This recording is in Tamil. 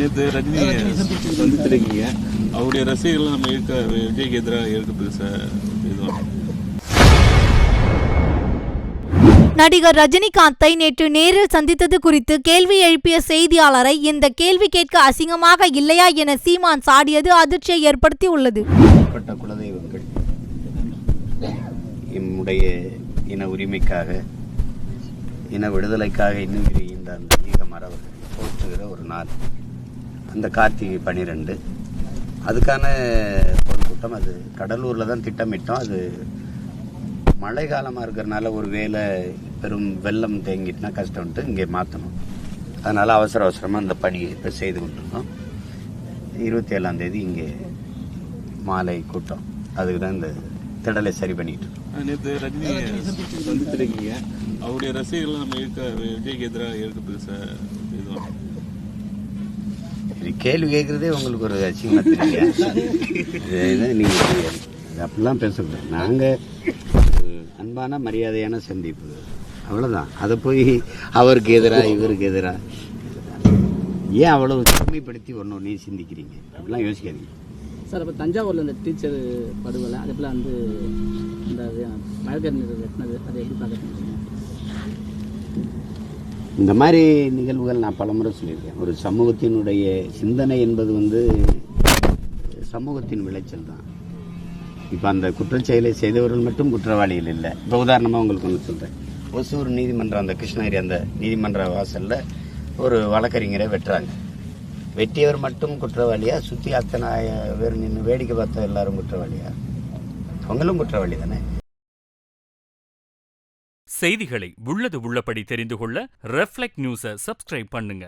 நேற்று ரஜினி சந்தித்திருக்கீங்க. அவருடைய ரசிகர்கள் நம்ம விஜய்க்கு எதிராக இருக்கிறதுக்கு இதுவாக நடிகர் ரஜினிகாந்தை நேற்று நேரில் சந்தித்தது குறித்து கேள்வி எழுப்பிய செய்தியாளரை இந்த கேள்வி கேட்க அசிங்கமாக இல்லையா என சீமான் சாடியது அதிர்ச்சியை ஏற்படுத்தி உள்ளது. குலதெய்வங்கள் நம்முடைய இன உரிமைக்காக, இன விடுதலைக்காக இன்னும் இந்த ஈக மரபர்கள் போற்றுகிற ஒரு நாள் அந்த கார்த்திகை 12. அதுக்கான பொதுக்கூட்டம் அது கடலூரில் தான் திட்டமிட்டோம். அது மழை காலமாக இருக்கிறதுனால ஒரு வேளை பெரும் வெள்ளம் தேங்கிட்டுனா கஷ்டம்ட்டு இங்கே மாற்றணும். அதனால் அவசரமாக அந்த பணியை இப்போ செய்து கொண்டிருந்தோம். 27ஆம் தேதி இங்கே மாலை கூட்டம், அதுக்கு தான் இந்த திடலை சரி பண்ணிட்டு இருக்கோம். நேற்று ரஜினி சந்தித்திருக்கீங்க. அவருடைய ரசிகர்கள் நம்ம விஜய்க்கு எதிராக இருக்கிறதுக்கு இதுவாக கேள்வி கேட்குறதே உங்களுக்கு ஒரு அசிங்கமாக தெரியல. நீங்கள் அப்படிலாம் பேசக்கூடாது. நாங்கள் அன்பான மரியாதையான சந்திப்பு, அவ்வளோதான். அதை போய் அவருக்கு எதிராக இவருக்கு எதிராக ஏன் அவ்வளவு சிறுமைப்படுத்தி ஒன்றையும் சிந்திக்கிறீங்க? அப்படிலாம் யோசிக்காதீங்க சார். இப்போ தஞ்சாவூரில் இந்த டீச்சர் படுகொலை அது போல் வந்து இந்த வழக்கறிஞர் வெட்டினது அதை எப்படி பார்க்குறீங்க? இந்த மாதிரி நிகழ்வுகள் நான் பலமுறை சொல்லியிருக்கேன். ஒரு சமூகத்தினுடைய சிந்தனை என்பது வந்து சமூகத்தின் விளைச்சல் தான். இப்போ அந்த குற்றச்செயலை செய்தவர்கள் மட்டும் குற்றவாளிகள் இல்லை. இப்போ உதாரணமாக உங்களுக்கு ஒன்று சொல்கிறேன். ஒசூர் நீதிமன்றம், அந்த கிருஷ்ணகிரி அந்த நீதிமன்ற வாசலில் ஒரு வழக்கறிஞரை வெட்டுறாங்க. வெட்டியவர் மட்டும் குற்றவாளியா? சுற்றி அத்தனை பேர் நின்று வேடிக்கை பார்த்த எல்லாரும் குற்றவாளியா? அவங்களும் குற்றவாளி தானே. செய்திகளை உள்ளது உள்ளபடி தெரிந்து கொள்ள ரெஃப்ளெக்ட் நியூஸை சப்ஸ்கிரைப் பண்ணுங்க.